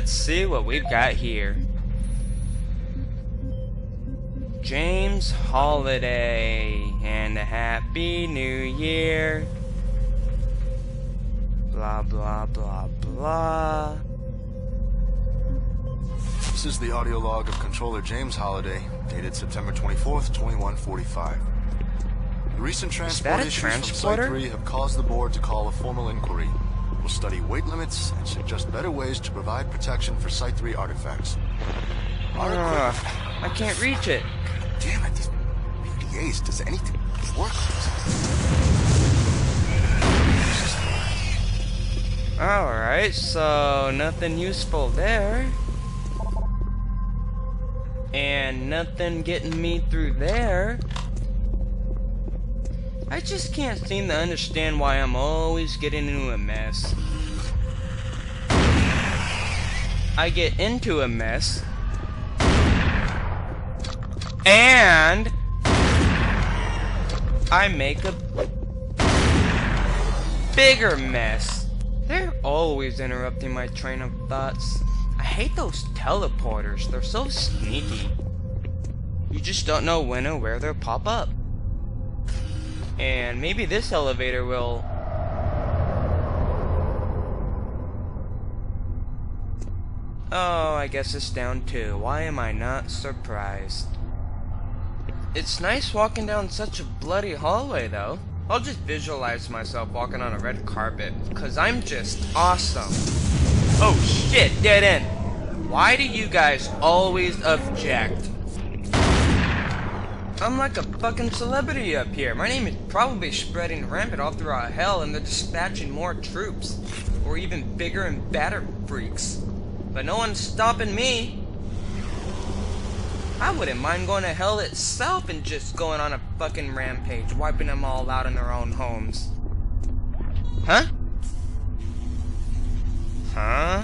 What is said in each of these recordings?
let's see what we've got here. James Holiday and a Happy New Year. Blah blah blah blah. This is the audio log of Controller James Holiday, dated September 24th, 2145. The recent transport issues from Site 3 have caused the board to call a formal inquiry. We'll study weight limits and suggest better ways to provide protection for Site 3 artifacts. I can't reach it. Damn it, these PDAs, does anything work? Alright, so nothing useful there. And nothing getting me through there. I just can't seem to understand why I'm always getting into a mess. I get into a mess. And I make a bigger mess. They're always interrupting my train of thoughts. I hate those teleporters. They're so sneaky. You just don't know when or where they'll pop up. And maybe this elevator will... Oh, I guess it's down too. Why am I not surprised? It's nice walking down such a bloody hallway, though. I'll just visualize myself walking on a red carpet, because I'm just awesome. Oh shit, dead end. Why do you guys always object? I'm like a fucking celebrity up here. My name is probably spreading rampant all throughout hell, and they're dispatching more troops. Or even bigger and badder freaks. But no one's stopping me. I wouldn't mind going to hell itself and just going on a fucking rampage, wiping them all out in their own homes. Huh? Huh?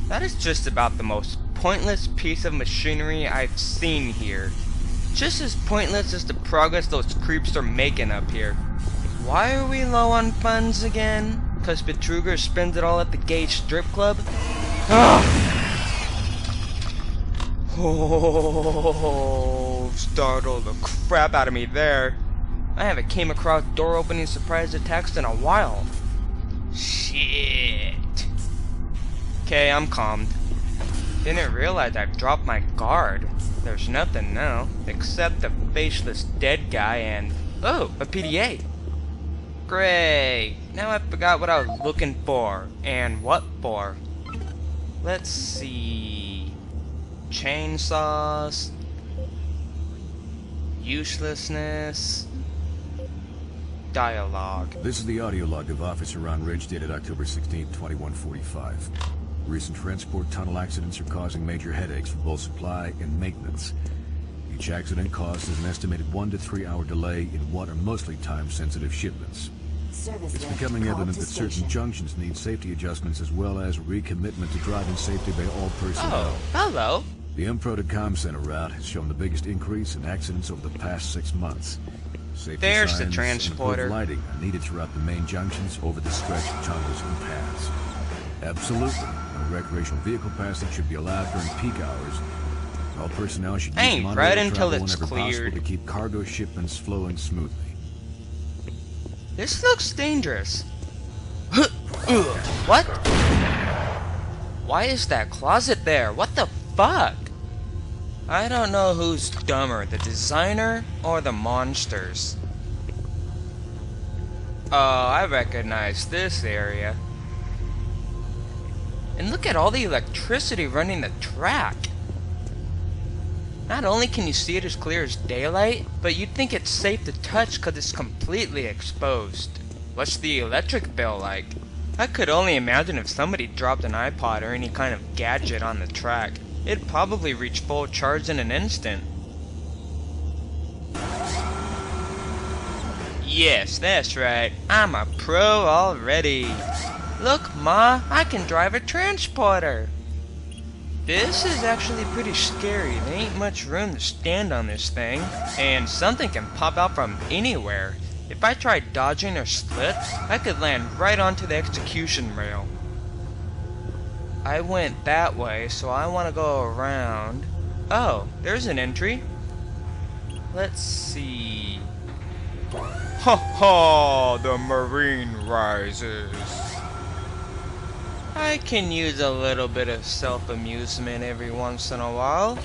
That is just about the most pointless piece of machinery I've seen here. Just as pointless as the progress those creeps are making up here. Why are we low on funds again? 'Cause Betruger spends it all at the gay strip club? Oh, startled the crap out of me there. I haven't came across door opening surprise attacks in a while. Shit. Okay, I'm calmed. Didn't realize I've dropped my guard. There's nothing now, except the faceless dead guy and... Oh, a PDA. Great. Now I forgot what I was looking for. And what for. Let's see... Chainsaws... Uselessness... Dialogue. This is the audio log of Officer Ron Ridge dated October 16, 2145. Recent transport tunnel accidents are causing major headaches for both supply and maintenance. Each accident causes an estimated 1 to 3 hour delay in what are mostly time-sensitive shipments. It's becoming evident that certain junctions need safety adjustments as well as recommitment to driving safety by all personnel. Oh, hello. The M-Pro to Com Center route has shown the biggest increase in accidents over the past 6 months. Safety There's the signs transporter. and improved lighting are needed throughout the main junctions over the stretch of tunnels and paths. Absolutely, no recreational vehicle passing should be allowed during peak hours. All personnel should use Ain't monorail right until travel it's whenever cleared. possible to keep cargo shipments flowing smoothly. This looks dangerous. What? Why is that closet there? What the fuck? I don't know who's dumber, the designer or the monsters. Oh, I recognize this area. And look at all the electricity running the track. Not only can you see it as clear as daylight, but you'd think it's safe to touch because it's completely exposed. What's the electric bill like? I could only imagine if somebody dropped an iPod or any kind of gadget on the track. It'd probably reach full charge in an instant. Yes, that's right. I'm a pro already. Look, Ma, I can drive a transporter. This is actually pretty scary. There ain't much room to stand on this thing. And something can pop out from anywhere. If I tried dodging or slipped, I could land right onto the execution rail. I went that way, so I want to go around. Oh, there's an entry. Let's see. Ha ha! The marine rises. I can use a little bit of self-amusement every once in a while.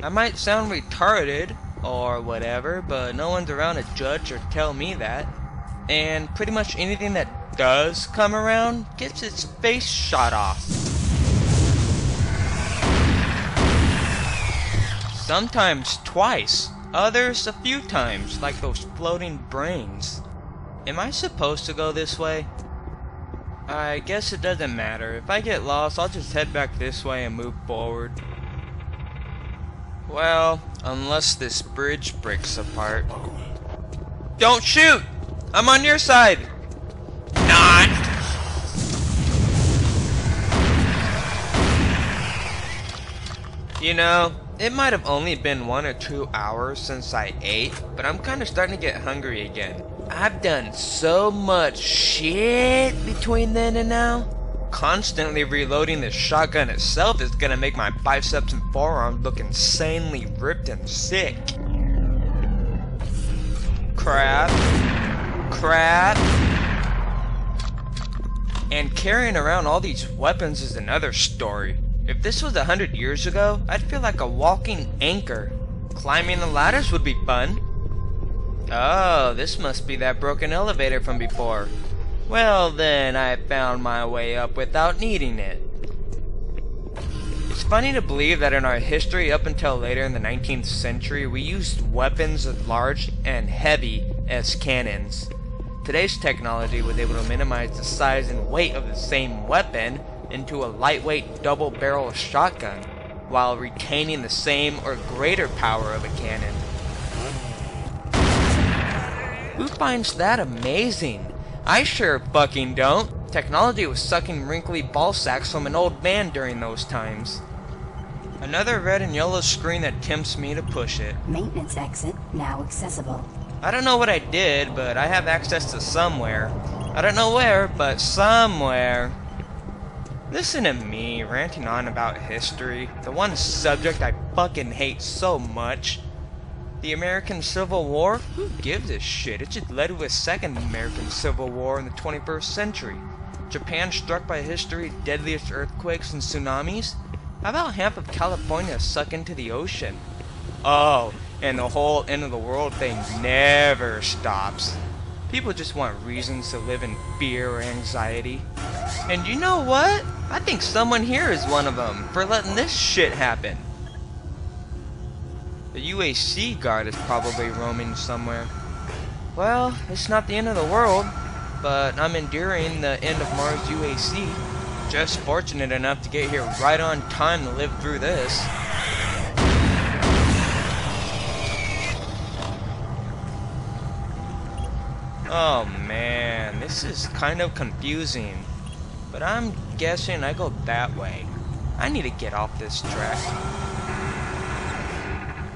I might sound retarded or whatever, but no one's around to judge or tell me that. And pretty much anything that does come around gets its face shot off. Sometimes twice, others a few times, like those floating brains. Am I supposed to go this way? I guess it doesn't matter. If I get lost, I'll just head back this way and move forward. Well, unless this bridge breaks apart. Don't shoot! I'm on your side! Not! You know, it might have only been 1 or 2 hours since I ate, but I'm kind of starting to get hungry again. I've done so much shit between then and now. Constantly reloading the shotgun itself is gonna make my biceps and forearms look insanely ripped and sick. Crap. Crap. And carrying around all these weapons is another story. If this was 100 years ago, I'd feel like a walking anchor. Climbing the ladders would be fun. Oh, this must be that broken elevator from before. Well then, I found my way up without needing it. It's funny to believe that in our history up until later in the 19th century, we used weapons as large and heavy as cannons. Today's technology was able to minimize the size and weight of the same weapon into a lightweight double-barrel shotgun, while retaining the same or greater power of a cannon. Who finds that amazing? I sure fucking don't. Technology was sucking wrinkly ball sacks from an old man during those times. Another red and yellow screen that tempts me to push it. Maintenance exit now accessible. I don't know what I did, but I have access to somewhere. I don't know where, but somewhere. Listen to me ranting on about history, the one subject I fucking hate so much. The American Civil War? Who gives a shit? It just led to a second American Civil War in the 21st century. Japan struck by history's deadliest earthquakes and tsunamis? How about half of California sunk into the ocean? Oh, and the whole end of the world thing never stops. People just want reasons to live in fear or anxiety. And you know what? I think someone here is one of them for letting this shit happen. The UAC guard is probably roaming somewhere. Well, it's not the end of the world, but I'm enduring the end of Mars UAC. Just fortunate enough to get here right on time to live through this. Oh man, this is kind of confusing. But I'm guessing I go that way. I need to get off this track.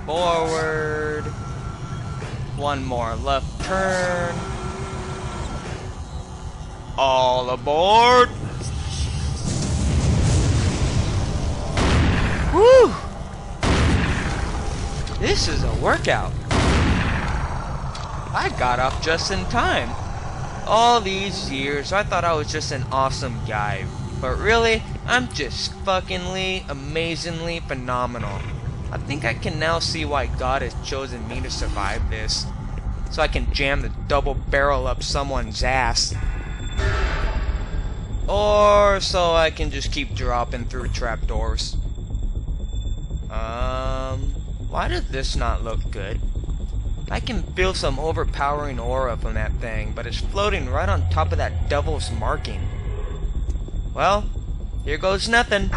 Forward. One more left turn. All aboard. Whew. This is a workout. I got off just in time. All these years, I thought I was just an awesome guy. But really, I'm just fuckingly, amazingly phenomenal. I think I can now see why God has chosen me to survive this. So I can jam the double barrel up someone's ass. Or so I can just keep dropping through trapdoors. Why does this not look good? I can feel some overpowering aura from that thing, but it's floating right on top of that devil's marking. Well, here goes nothing.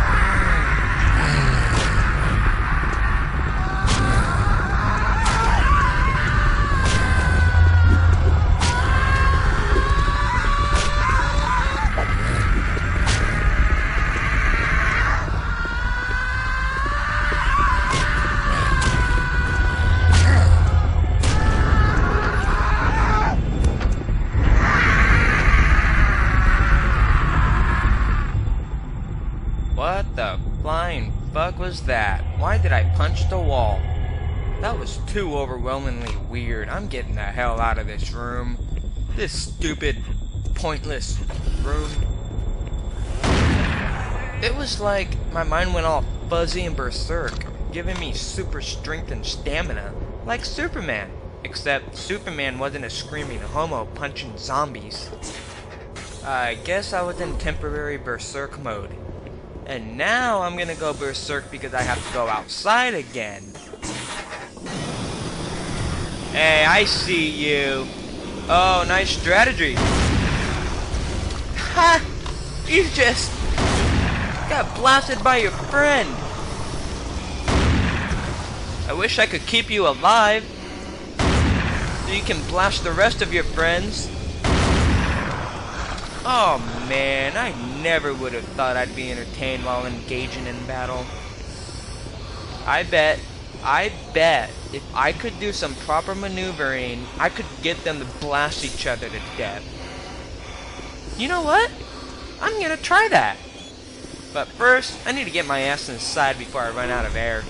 What the flying fuck was that? Why did I punch the wall? That was too overwhelmingly weird. I'm getting the hell out of this room. This stupid, pointless room. It was like my mind went all fuzzy and berserk, giving me super strength and stamina, like Superman. Except Superman wasn't a screaming homo punching zombies. I guess I was in temporary berserk mode. And now I'm gonna go berserk because I have to go outside again. Hey, I see you. Oh, nice strategy. Ha! You just got blasted by your friend. I wish I could keep you alive so you can blast the rest of your friends. Oh man, I never would have thought I'd be entertained while engaging in battle. I bet if I could do some proper maneuvering, I could get them to blast each other to death. You know what? I'm gonna try that. But first, I need to get my ass inside before I run out of air.